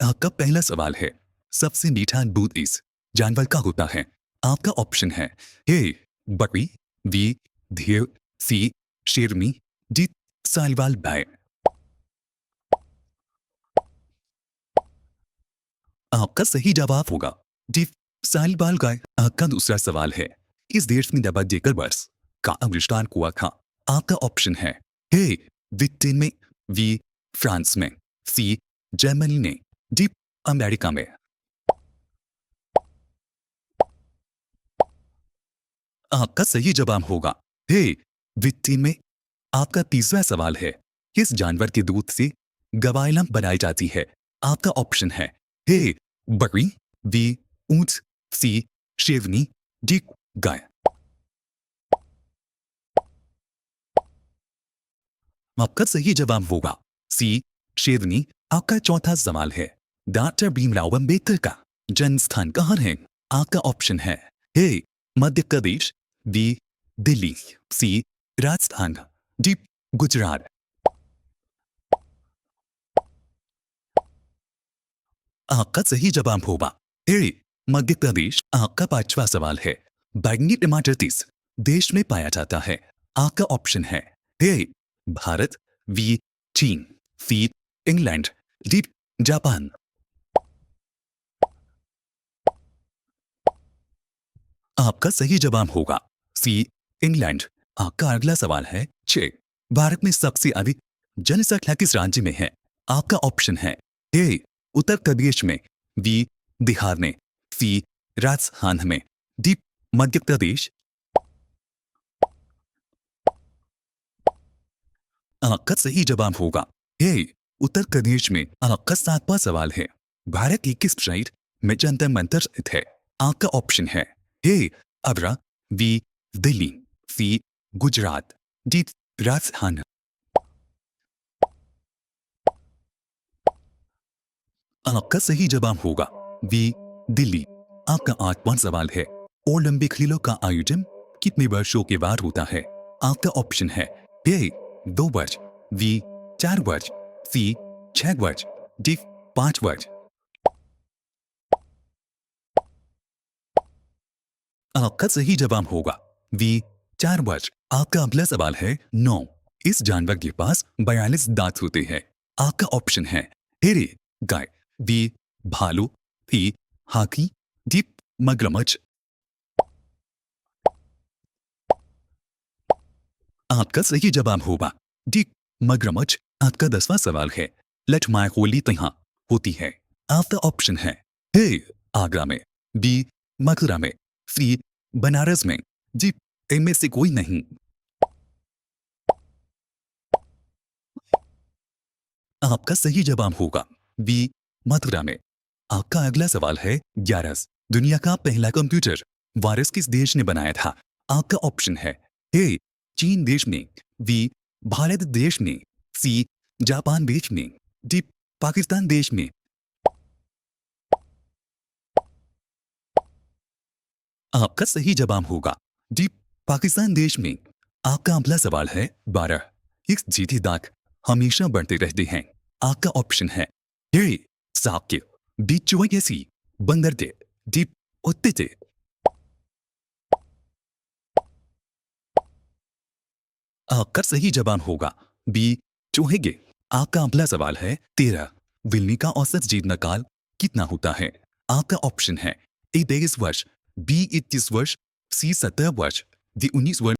आपका पहला सवाल है, सबसे मीठा दूध इस जानवर का होता है? आपका ऑप्शन है ए बकरी, बी भेड़, सी शेरनी, डी साहिवाल गाय। आपका सही जवाब होगा डी साहिवाल गाय। आपका दूसरा सवाल है, इस देश में डबल डेकर बस का आविष्कार हुआ था? आपका ऑप्शन है ए ब्रिटेन में, बी फ्रांस में, सी जर्मनी में, डी अमेरिका में। आपका सही जवाब होगा हे ब्रिटेन में। आपका तीसरा सवाल है, किस जानवर के दूध से गवायला बनाई जाती है? आपका ऑप्शन है हे बकरी, बी ऊंट, सी शेरनी, डी गाय। आपका सही जवाब होगा सी शेरनी। आपका चौथा सवाल है, डॉक्टर भीमराव अम्बेडकर का जन्म स्थान कहाँ है? आपका ऑप्शन है ए मध्य प्रदेश, बी दिल्ली, सी राजस्थान, डी गुजरात। आपका सही जवाब होगा ए मध्य प्रदेश। आपका पांचवा सवाल है, बैंगनी टमाटर किस देश में पाया जाता है? आपका ऑप्शन है ए भारत, बी चीन, सी इंग्लैंड, डी जापान। आपका सही जवाब होगा सी इंग्लैंड। आपका अगला सवाल है छह, भारत में सबसे अधिक जनसंख्या किस राज्य में है? आपका ऑप्शन है ए उत्तर प्रदेश में, बी बिहार में, सी राजस्थान में, डी मध्य प्रदेश। आपका सही जवाब होगा ए उत्तर प्रदेश में। आपका सातवां सवाल है, भारत की किस शहर में जंतर मंतर स्थित है? आपका ऑप्शन है ए आगरा, बी दिल्ली, सी गुजरात, डी राजस्थान। आपका सही जवाब होगा बी दिल्ली। आपका आठवां सवाल है, ओलंपिक खेलों का आयोजन कितने वर्षों के बाद होता है? आपका ऑप्शन है ए 2 वर्ष, बी 4 वर्ष, सी 6 वर्ष, डी 5 वर्ष। आपका सही जवाब होगा बी 4 वर्ष। आपका अगला सवाल है 9, इस जानवर के पास 42 दांत होते हैं? आपका ऑप्शन है ए गाय, बी भालू, सी हाथी, डी मगरमच्छ। आपका सही जवाब होगा डी मगरमच्छ। आपका 10वां सवाल है, लठमार होली कहाँ होती है? आपका ऑप्शन है ए आगरा में, बी मथुरा में, सी बनारस में, डी इनमें से कोई नहीं। आपका सही जवाब होगा बी मथुरा में। आपका अगला सवाल है 11, दुनिया का पहला कंप्यूटर वायरस किस देश ने बनाया था? आपका ऑप्शन है ए चीन देश ने, बी भारत देश ने, सी जापान देश ने, डी पाकिस्तान देश में। आपका सही जवाब होगा डी पाकिस्तान देश में। आपका अगला सवाल है 12, इस जीती दाग हमेशा बढ़ते रहते हैं? आपका ऑप्शन है ए सांप के, बी चूहे जैसी, बंदर के, डी कुत्ते के। आपका सही जवाब होगा बी चूहे के। आपका अगला सवाल है 13, बिल्ली का औसत जीवन काल कितना होता है? आपका ऑप्शन है ए 23 वर्ष, बी 21 वर्ष, सी 17 वर्ष, डी 19 वर्ष।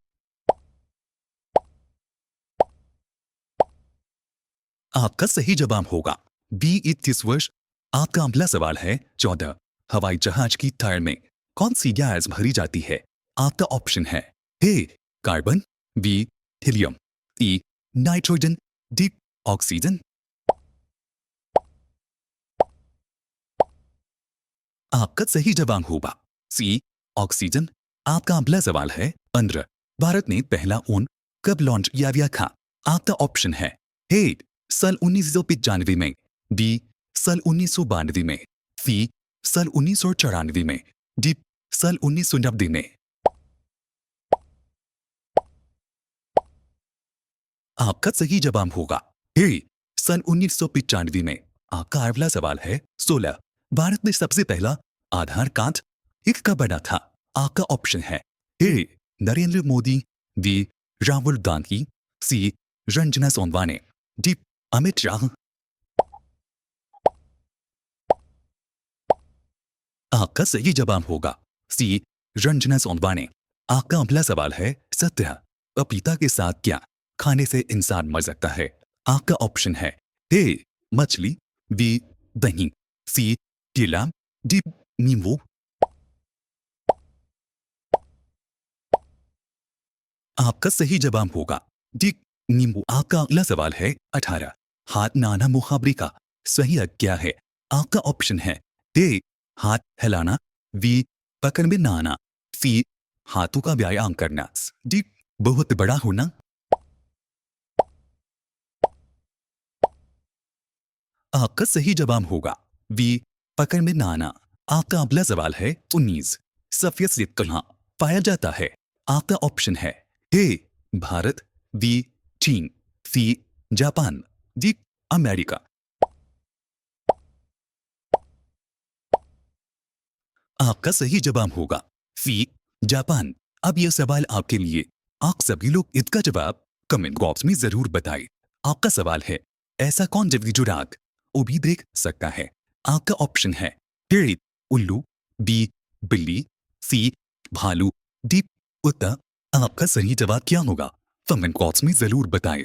आपका सही जवाब होगा बी 21 वर्ष। आपका अगला सवाल है 14, हवाई जहाज की टायर में कौन सी गैस भरी जाती है? आपका ऑप्शन है A carbon, B helium, C nitrogen, D oxygen. आपका सही जवाब होगा सी ऑक्सीजन। आपका अगला सवाल है 15, भारत ने पहला ऊन कब लॉन्च किया गया था? आपका ऑप्शन है ए सन 1995 में, बी सन 1992 में, सी सन 1994 में, डी सन 1990 में। आपका सही जवाब होगा ए सन 1995 में। आपका अगला सवाल है 16। भारत में सबसे पहला आधार कार्ड एक कब बना था? आपका ऑप्शन है ए नरेंद्र मोदी, बी राहुल गांधी, सी रंजना सोनवाने, डी अमित शाह। आपका सही जवाब होगा सी रंजना सोनवाने। आपका अगला सवाल है 17। पपीता के साथ क्या खाने से इंसान मर सकता है? आपका ऑप्शन है ए मछली, बी दही, सी केला, डी नींबू। आपका सही जवाब होगा डी नींबू। आपका अगला सवाल है 18। हाथ नाना मुहावरे का सही अर्थ क्या है? आपका ऑप्शन है ए हाथ हिलाना, बी पकड़ में ना आना, सी हाथों का व्यायाम करना, डी बहुत बड़ा होना। आपका सही जवाब होगा बी पकड़ में ना आना। आपका अगला सवाल है 19। सफेद सेब कहाँ पाया जाता है? आपका ऑप्शन है ए भारत, बी चीन, सी जापान, डी अमेरिका। आपका सही जवाब होगा सी जापान। अब यह सवाल आपके लिए। आप सभी लोग इसका जवाब कमेंट बॉक्स में जरूर बताएं। आपका सवाल है ऐसा कौन जंगली जुराग वो भी देख सकता है? आपका ऑप्शन है ए उल्लू, बी बिल्ली, सी भालू, डी कुत्ता। आपका सही जवाब क्या होगा? कमेंट बॉक्स में जरूर बताएं।